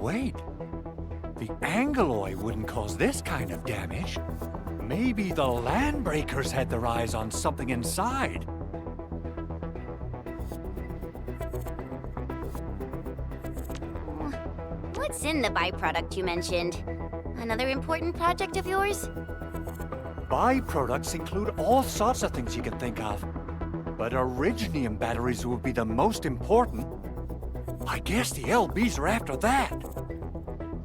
Wait, the Angloy wouldn't cause this kind of damage. Maybe the Landbreakers had their eyes on something inside. What's in the byproduct you mentioned? Another important project of yours? Byproducts include all sorts of things you can think of. But Originium batteries would be the most important. I guess the LBs are after that.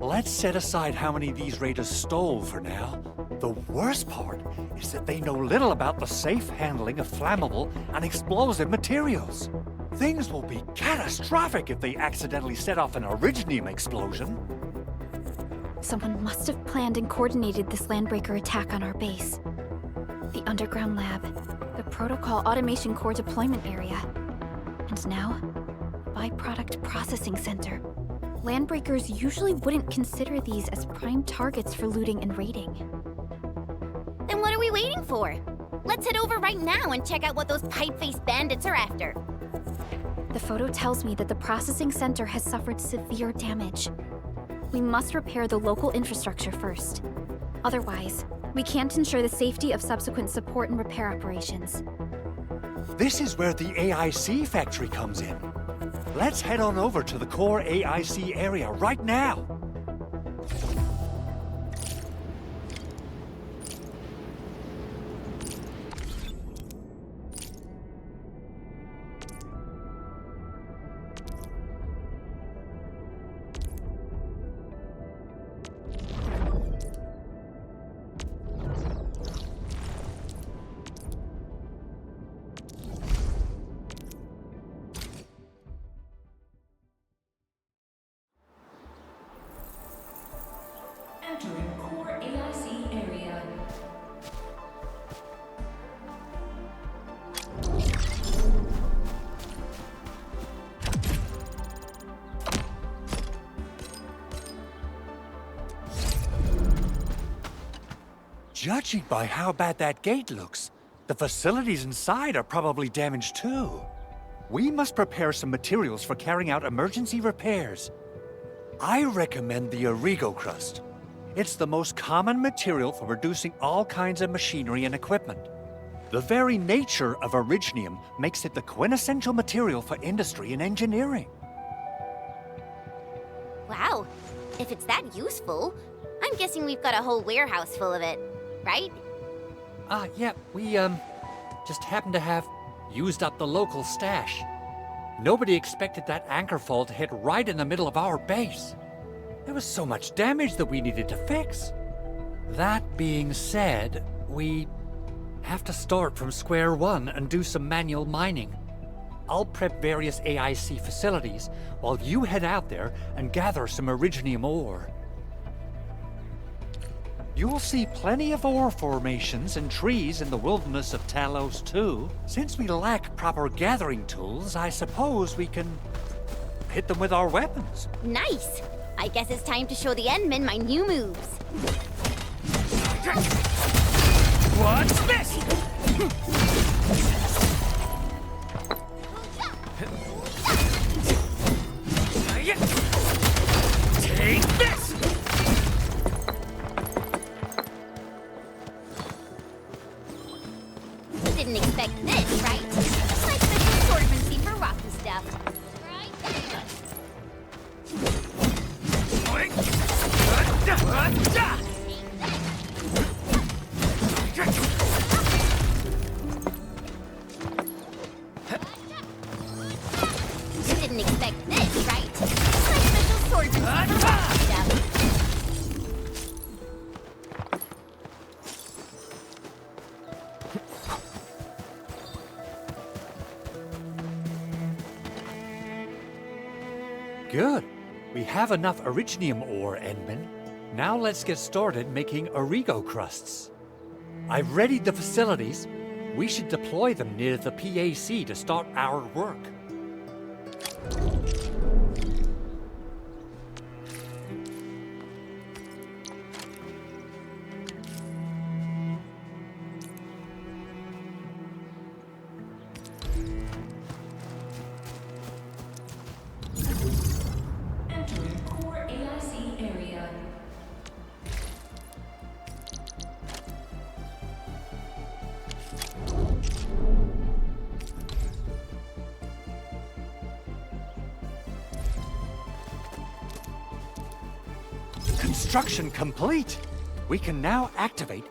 Let's set aside how many these raiders stole for now. The worst part is that they know little about the safe handling of flammable and explosive materials. Things will be catastrophic if they accidentally set off an Originium explosion. Someone must have planned and coordinated this Landbreaker attack on our base. The underground lab, the Protocol Automation Core deployment area, and now, Byproduct Processing Center. Landbreakers usually wouldn't consider these as prime targets for looting and raiding. Then what are we waiting for? Let's head over right now and check out what those pipe-faced bandits are after. The photo tells me that the processing center has suffered severe damage. We must repair the local infrastructure first. Otherwise, we can't ensure the safety of subsequent support and repair operations. This is where the AIC factory comes in. Let's head on over to the core AIC area right now. Entering core AIC area. Judging by how bad that gate looks, the facilities inside are probably damaged too. We must prepare some materials for carrying out emergency repairs. I recommend the Origo crust. It's the most common material for producing all kinds of machinery and equipment. The very nature of Originium makes it the quintessential material for industry and engineering. Wow, if it's that useful, I'm guessing we've got a whole warehouse full of it, right? Yeah, we, just happen to have used up the local stash. Nobody expected that anchor fall to hit right in the middle of our base. There was so much damage that we needed to fix. That being said, we have to start from square one and do some manual mining. I'll prep various AIC facilities while you head out there and gather some Originium ore. You'll see plenty of ore formations and trees in the wilderness of Talos too. Since we lack proper gathering tools, I suppose we can hit them with our weapons. Nice! I guess it's time to show the Endmen my new moves. What's this? Take this! Didn't expect this, right? It's like special swordsmancy for rocky stuff. Didn't expect this, right? It's like special swordsmancy for rocky stuff. Good. We have enough Originium ore, Endman. Now let's get started making Origo crusts. I've readied the facilities. We should deploy them near the PAC to start our work. Entering core AIC Construction complete. We can now activate.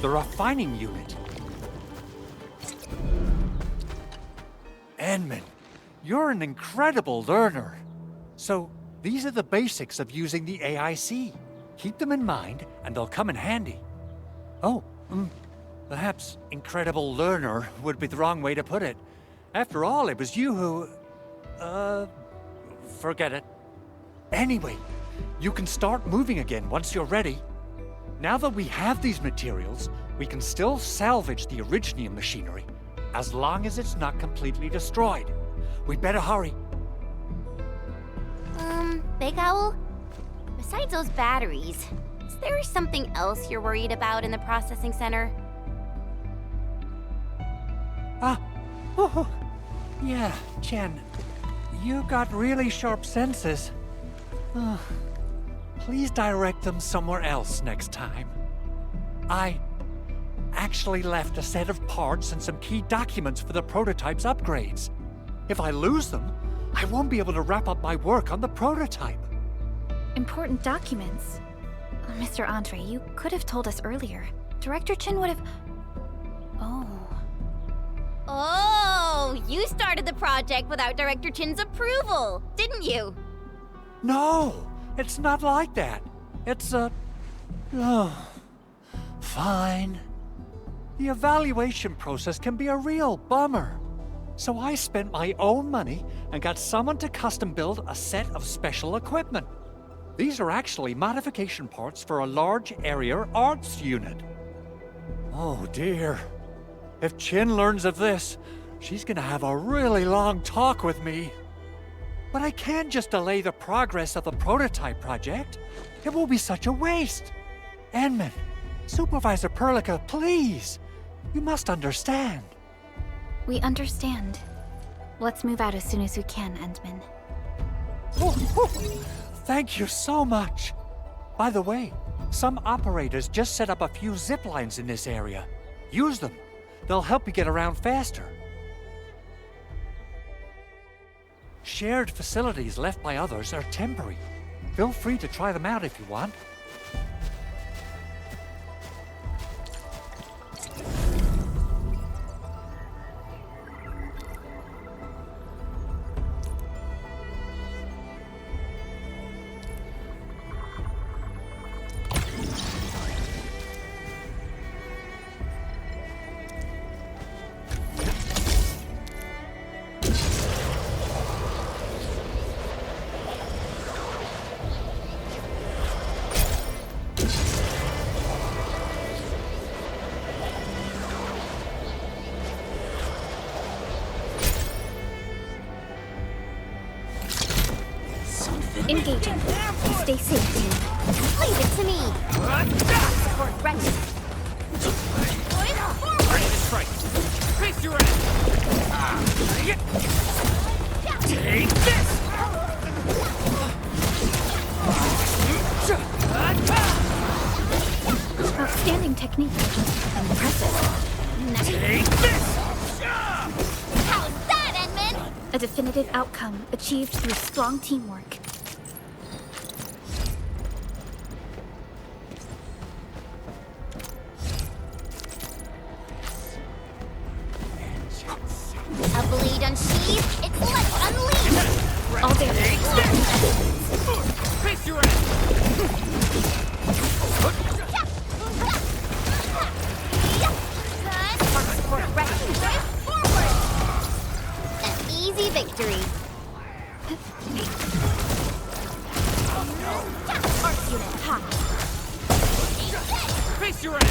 The refining unit. Enman, you're an incredible learner. So, these are the basics of using the AIC. Keep them in mind, and they'll come in handy. Oh, perhaps incredible learner would be the wrong way to put it. After all, it was you who... forget it. Anyway, you can start moving again once you're ready. Now that we have these materials, we can still salvage the Originium machinery, as long as it's not completely destroyed. We'd better hurry. Big Owl? Besides those batteries, is there something else you're worried about in the processing center? Yeah, Jen. You got really sharp senses. Please direct them somewhere else next time. I actually left a set of parts and some key documents for the prototype's upgrades. If I lose them, I won't be able to wrap up my work on the prototype. Important documents. Mr. Andre, you could have told us earlier. Director Chin would have... Oh, you started the project without Director Chin's approval, didn't you? No, it's not like that. It's fine. The evaluation process can be a real bummer. So I spent my own money and got someone to custom build a set of special equipment. These are actually modification parts for a large area arts unit. Oh dear. If Chin learns of this, she's gonna have a really long talk with me. But I can't just delay the progress of the prototype project. It will be such a waste. Enman, Supervisor Perlica, please. You must understand. We understand. Let's move out as soon as we can, Endman. Thank you so much. By the way, some operators just set up a few zip lines in this area. Use them. They'll help you get around faster. Shared facilities left by others are temporary. Feel free to try them out if you want. Engaging. Stay safe, team. Leave it to me. Support ready. Strike. Face your ass. Take this. Outstanding technique. Impressive. Take this. How's that, Edmund? A definitive outcome achieved through strong teamwork. A blade unsheathed, it's left unleashed. All there. Face your ass. Support ready. Forward. An easy victory. Arc unit hot. Face your ass.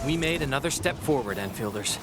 We made another step forward, Enfielders.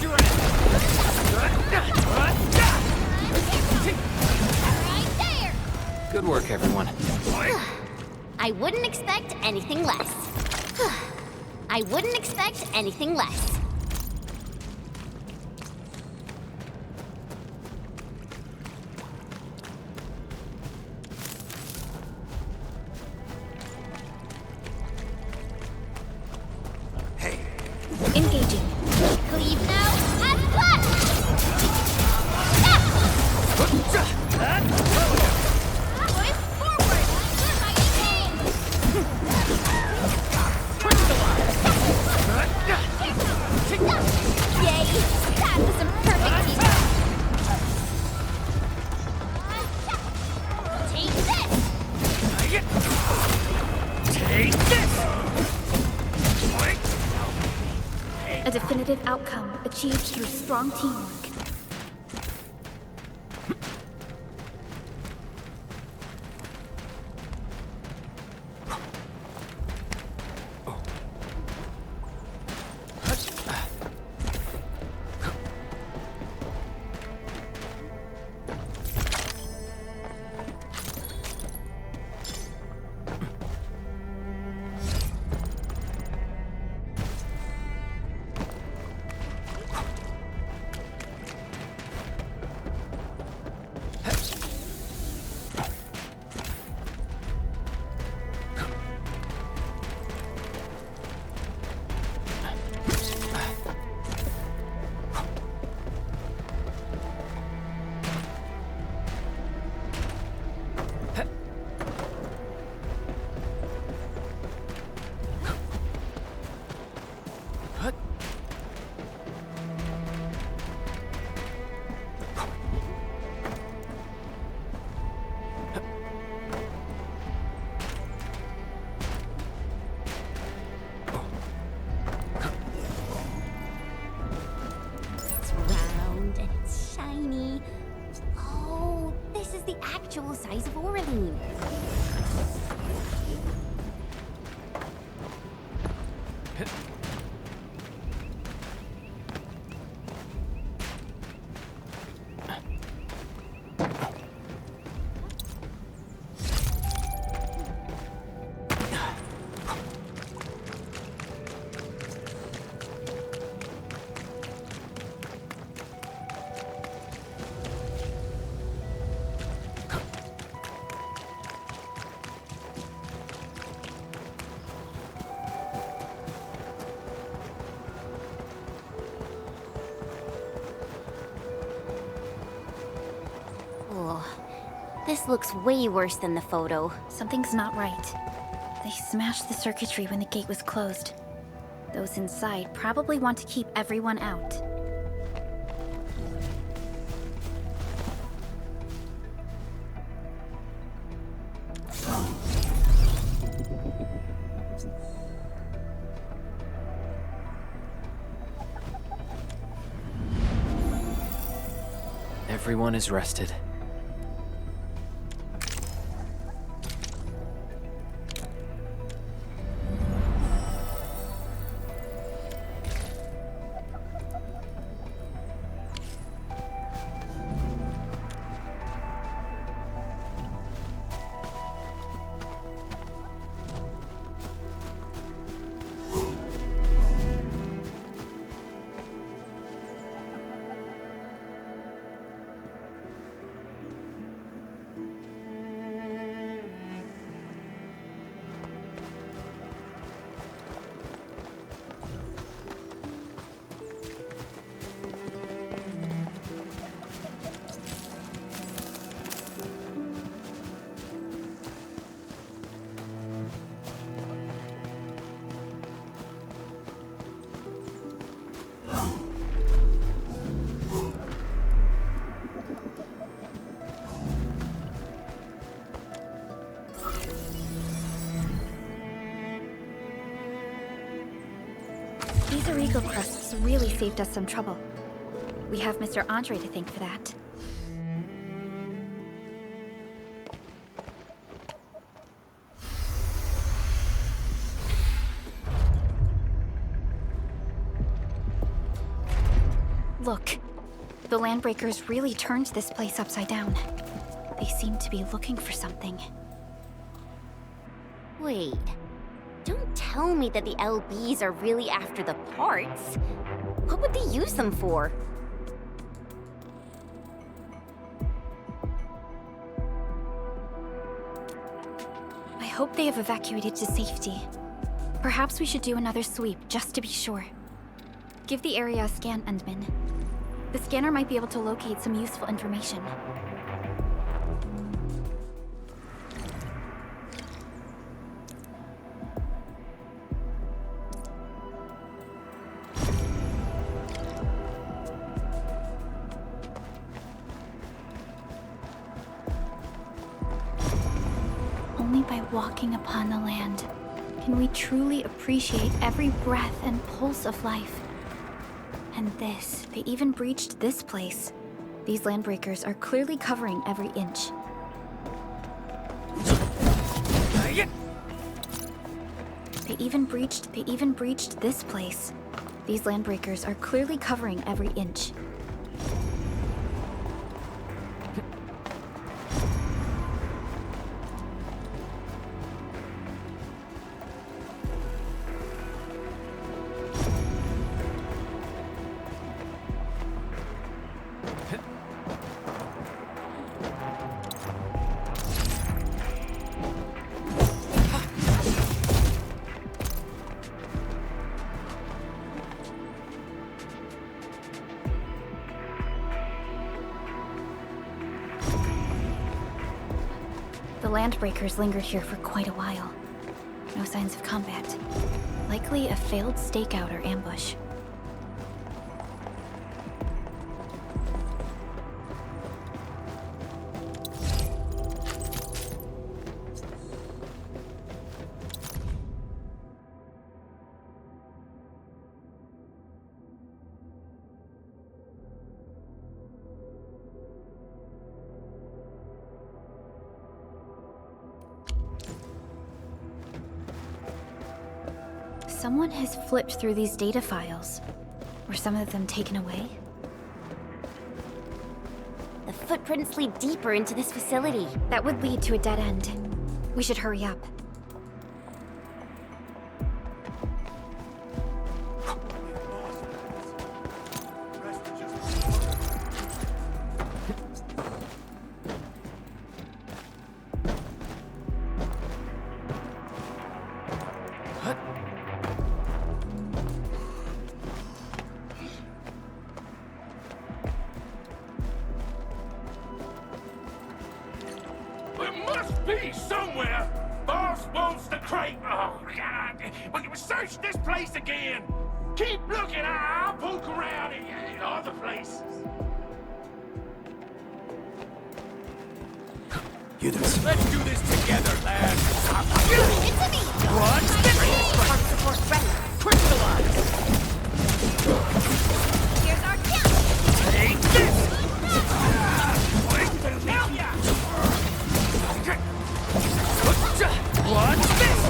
your end! Right there! Good work, everyone. I wouldn't expect anything less. I wouldn't expect anything less. Engaging. Cleave now and flash! Push forward! We're fighting game! Yay! That was some perfect teamwork! Take this! Take this! A definitive outcome achieved through strong teamwork. It's round and it's shiny. Oh, this is the actual size of Oraline. Oh, this looks way worse than the photo. Something's not right. They smashed the circuitry when the gate was closed. Those inside probably want to keep everyone out. Everyone is rested. These Origo crusts really saved us some trouble. We have Mr. Andre to thank for that. Look, the Landbreakers really turned this place upside down. They seem to be looking for something. Wait. Don't tell me that the LBs are really after the parts. What would they use them for? I hope they have evacuated to safety. Perhaps we should do another sweep, just to be sure. Give the area a scan, Endman. The scanner might be able to locate some useful information. Only by walking upon the land can we truly appreciate every breath and pulse of life. And this, they even breached this place. These Landbreakers are clearly covering every inch. They even breached this place. These Landbreakers are clearly covering every inch. The Landbreakers lingered here for quite a while. No signs of combat. Likely a failed stakeout or ambush. Someone has flipped through these data files. Were some of them taken away? The footprints lead deeper into this facility. That would lead to a dead end. We should hurry up. Be somewhere! Boss wants the crate! Oh, God! We search this place again! Keep looking! I'll poke around in other places. You this. Let's do this together, lads! It's me! Run! Hard support ready. Crystallize! Here's our count! Take this! Hell yeah! Watch this!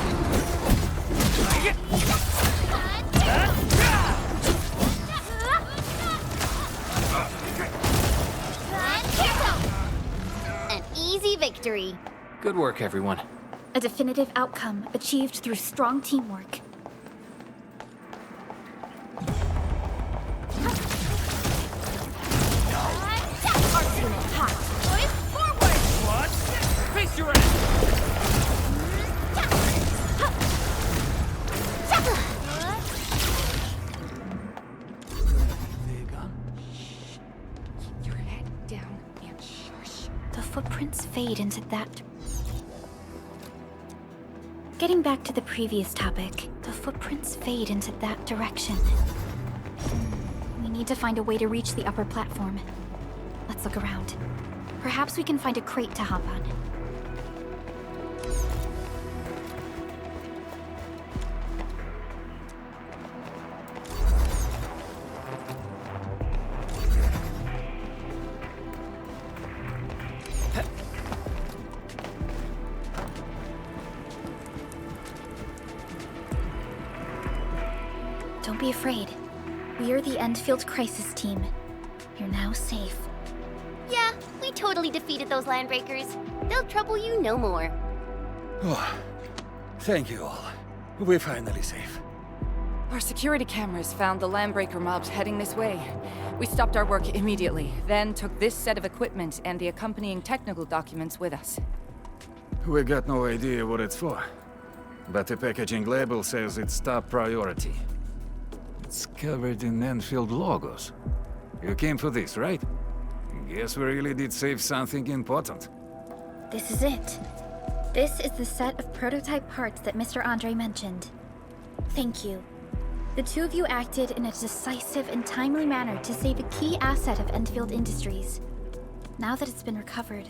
An easy victory. Good work, everyone. A definitive outcome achieved through strong teamwork. Arts unit hot. Boys, forward! Watch this! Face your ass! Your head down and shush. The footprints fade into that. Getting back to the previous topic, the footprints fade into that direction. We need to find a way to reach the upper platform. Let's look around. Perhaps we can find a crate to hop on. Don't be afraid. We are the Endfield Crisis Team. You're now safe. Yeah, we totally defeated those landbreakers. They'll trouble you no more. Oh, thank you all. We're finally safe. Our security cameras found the landbreaker mobs heading this way. We stopped our work immediately, then took this set of equipment and the accompanying technical documents with us. We got no idea what it's for. But the packaging label says it's top priority. It's covered in Endfield logos. You came for this, right? Guess we really did save something important. This is it. This is the set of prototype parts that Mr. Andre mentioned. Thank you. The two of you acted in a decisive and timely manner to save a key asset of Endfield Industries. Now that it's been recovered,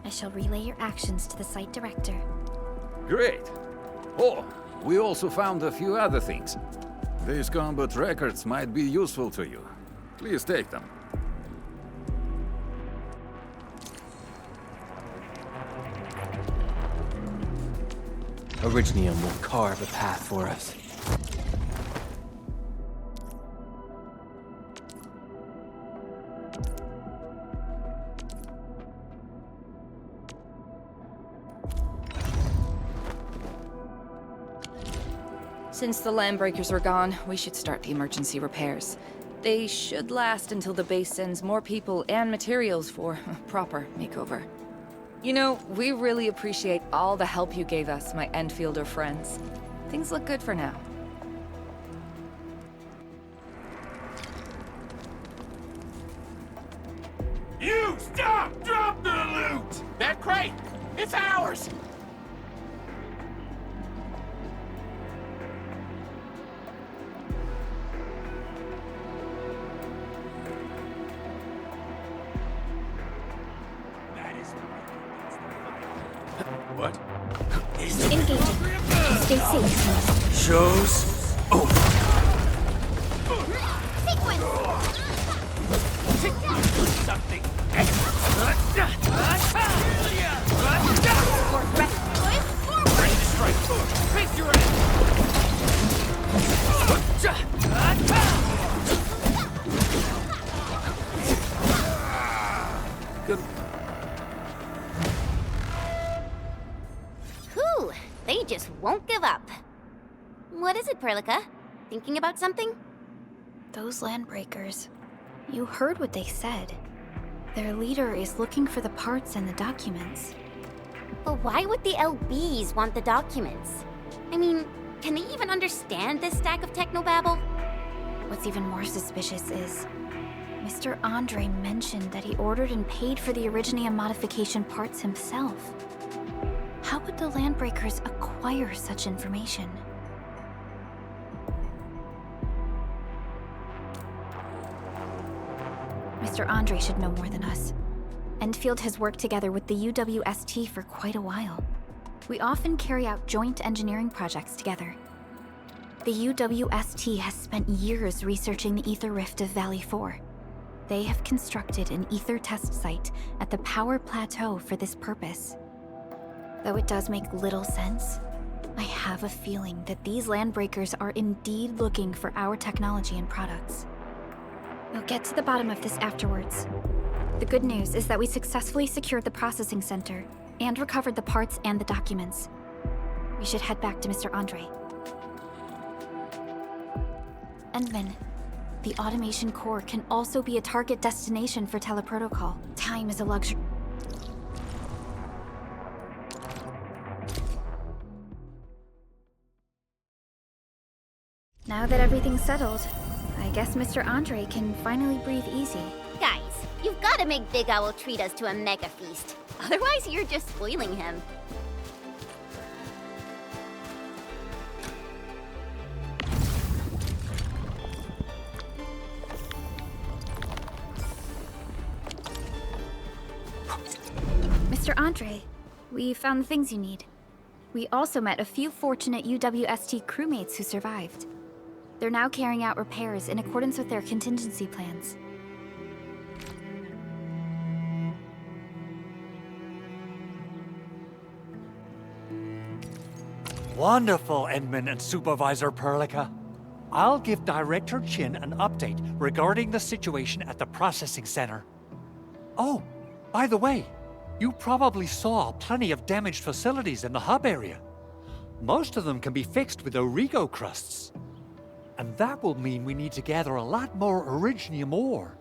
I shall relay your actions to the site director. Great. Oh, we also found a few other things. These combat records might be useful to you. Please take them. Originium will carve a path for us. Since the landbreakers are gone, we should start the emergency repairs. They should last until the base sends more people and materials for a proper makeover. You know, we really appreciate all the help you gave us, my Endfielder friends. Things look good for now. You stop! Drop the loot! That crate! It's ours! What? Engaging. Stay safe. Shows over. Sequence! Something. For rest. Forward! Strike. Face your ass! Good. Whew, they just won't give up. What is it, Perlica? Thinking about something? Those landbreakers. You heard what they said. Their leader is looking for the parts and the documents. But why would the LBs want the documents? I mean, can they even understand this stack of technobabble? What's even more suspicious is Mr. Andre mentioned that he ordered and paid for the Originium modification parts himself. How would the landbreakers acquire such information? Mr. Andre should know more than us. Endfield has worked together with the UWST for quite a while. We often carry out joint engineering projects together. The UWST has spent years researching the ether rift of Valley 4. They have constructed an ether test site at the Power Plateau for this purpose. Though it does make little sense, I have a feeling that these landbreakers are indeed looking for our technology and products. We'll get to the bottom of this afterwards. The good news is that we successfully secured the processing center and recovered the parts and the documents. We should head back to Mr. Andre. Endman, the automation core can also be a target destination for teleprotocol. Time is a luxury. Now that everything's settled, I guess Mr. Andre can finally breathe easy. Guys, you've got to make Big Owl treat us to a mega feast. Otherwise, you're just spoiling him. Mr. Andre, we found the things you need. We also met a few fortunate UWST crewmates who survived. They're now carrying out repairs in accordance with their contingency plans. Wonderful, Endman and Supervisor Perlica. I'll give Director Chin an update regarding the situation at the processing center. Oh, by the way, you probably saw plenty of damaged facilities in the hub area. Most of them can be fixed with Origo crusts. And that will mean we need to gather a lot more Originium ore.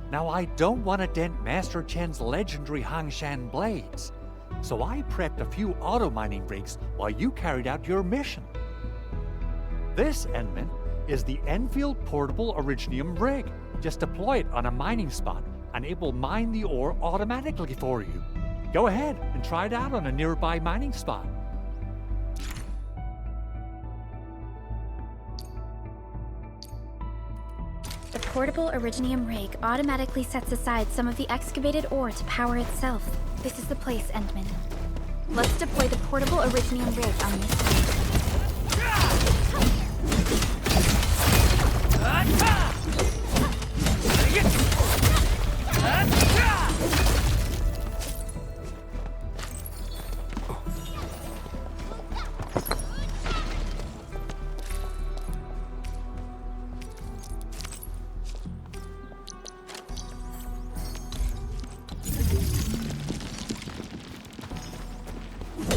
Now, I don't want to dent Master Chen's legendary Hangshan blades, so I prepped a few auto-mining rigs while you carried out your mission. This, Endman, is the Endfield Portable Originium rig. Just deploy it on a mining spot, and it will mine the ore automatically for you. Go ahead and try it out on a nearby mining spot. The portable Originium rig automatically sets aside some of the excavated ore to power itself. This is the place, Endman. Let's deploy the portable Originium rig on this side.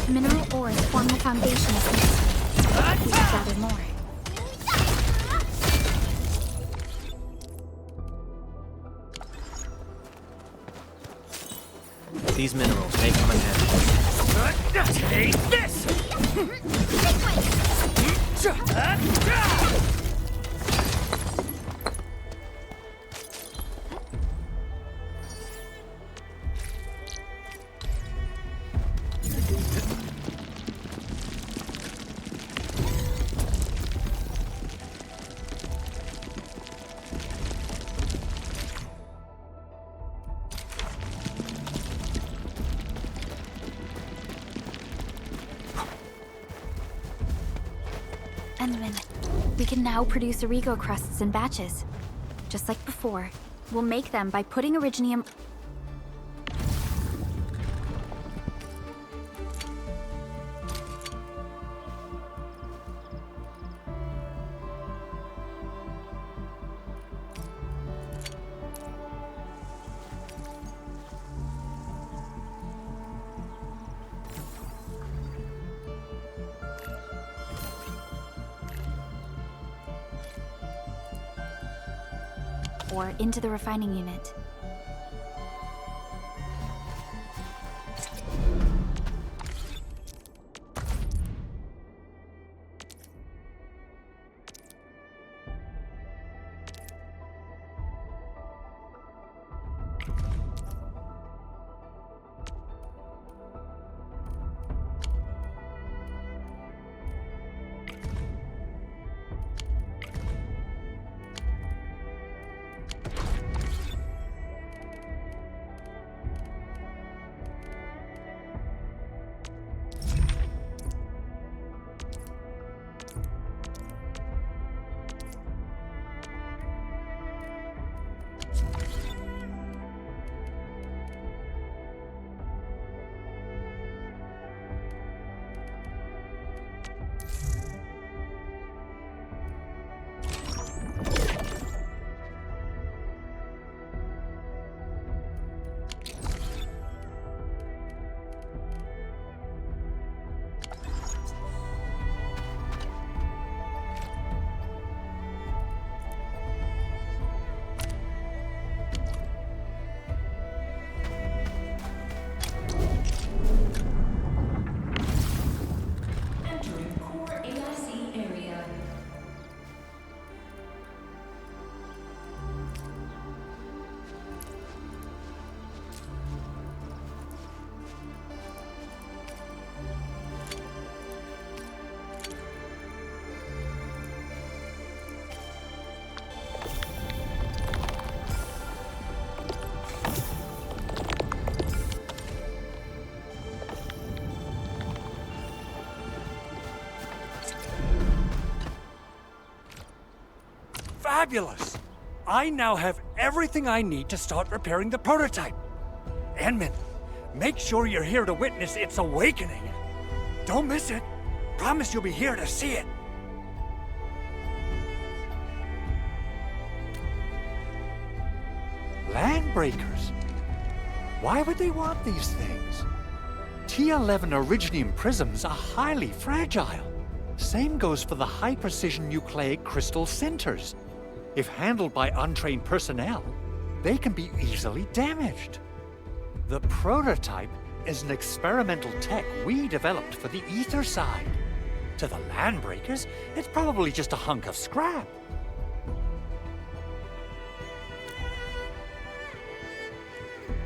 Mineral ores form the foundation of this. We should gather more. These minerals may come in handy. Take this! Endman, we can now produce Origo crusts in batches. Just like before, we'll make them by putting Originium... ore into the refining unit. Fabulous! I now have everything I need to start repairing the prototype. Endman, make sure you're here to witness its awakening. Don't miss it. Promise you'll be here to see it. Landbreakers? Why would they want these things? T11 Originium prisms are highly fragile. Same goes for the high-precision nucleic crystal centers. If handled by untrained personnel, they can be easily damaged. The prototype is an experimental tech we developed for the ether side. To the Landbreakers, it's probably just a hunk of scrap.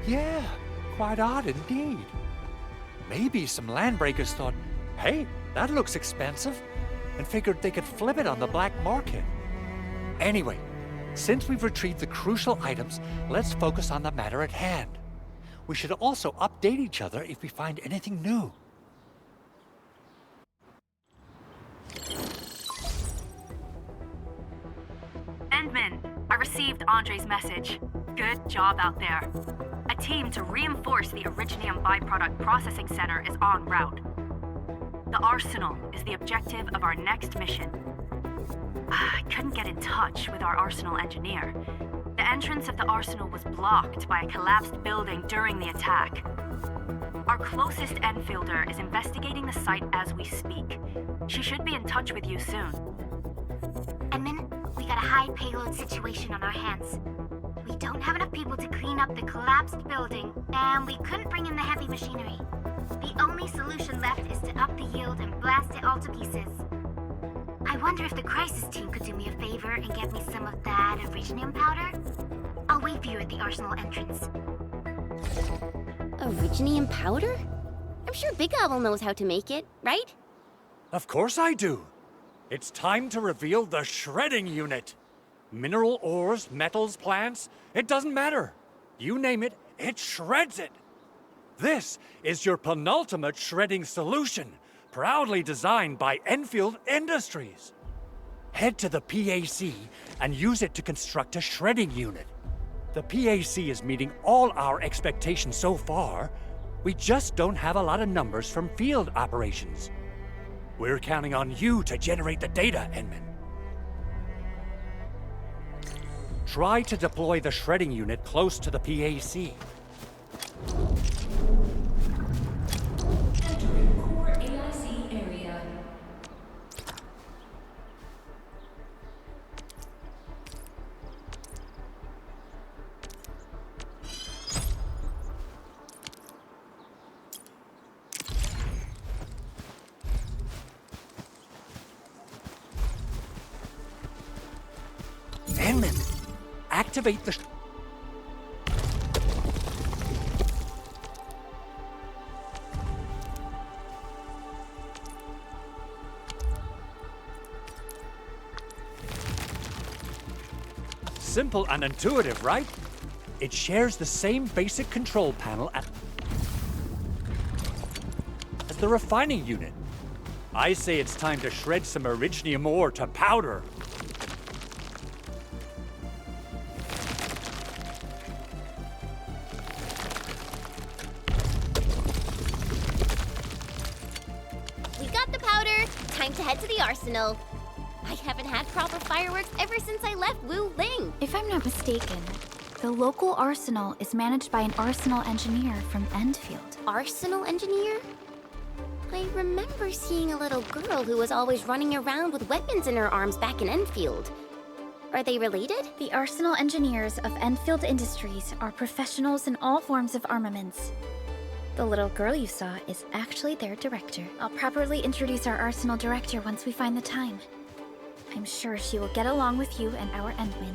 Yeah, quite odd indeed. Maybe some Landbreakers thought, hey, that looks expensive, and figured they could flip it on the black market. Anyway, since we've retrieved the crucial items, let's focus on the matter at hand. We should also update each other if we find anything new. Endman, I received Andre's message. Good job out there. A team to reinforce the Originium byproduct processing center is en route. The arsenal is the objective of our next mission. I couldn't get in touch with our arsenal engineer. The entrance of the arsenal was blocked by a collapsed building during the attack. Our closest Enfielder is investigating the site as we speak. She should be in touch with you soon. Edmund, we got a high payload situation on our hands. We don't have enough people to clean up the collapsed building, and we couldn't bring in the heavy machinery. The only solution left is to up the yield and blast it all to pieces. I wonder if the crisis team could do me a favor and get me some of that Originium powder? I'll wait for you at the arsenal entrance. Originium powder? I'm sure Big Owl knows how to make it, right? Of course I do. It's time to reveal the shredding unit. Mineral ores, metals, plants, it doesn't matter. You name it, it shreds it. This is your penultimate shredding solution, proudly designed by Endfield Industries. Head to the PAC and use it to construct a shredding unit. The PAC is meeting all our expectations so far. We just don't have a lot of numbers from field operations. We're counting on you to generate the data, Enman. Try to deploy the shredding unit close to the PAC. Core AIC area. Enman, activate the... Simple and intuitive, right? It shares the same basic control panel as the refining unit. I say it's time to shred some Originium ore to powder. We got the powder. Time to head to the arsenal. I haven't had proper fireworks ever since I left Wu Ling. If I'm not mistaken, the local arsenal is managed by an arsenal engineer from Endfield. Arsenal engineer? I remember seeing a little girl who was always running around with weapons in her arms back in Enfield. Are they related? The arsenal engineers of Endfield Industries are professionals in all forms of armaments. The little girl you saw is actually their director. I'll properly introduce our arsenal director once we find the time. I'm sure she will get along with you and our Endwin.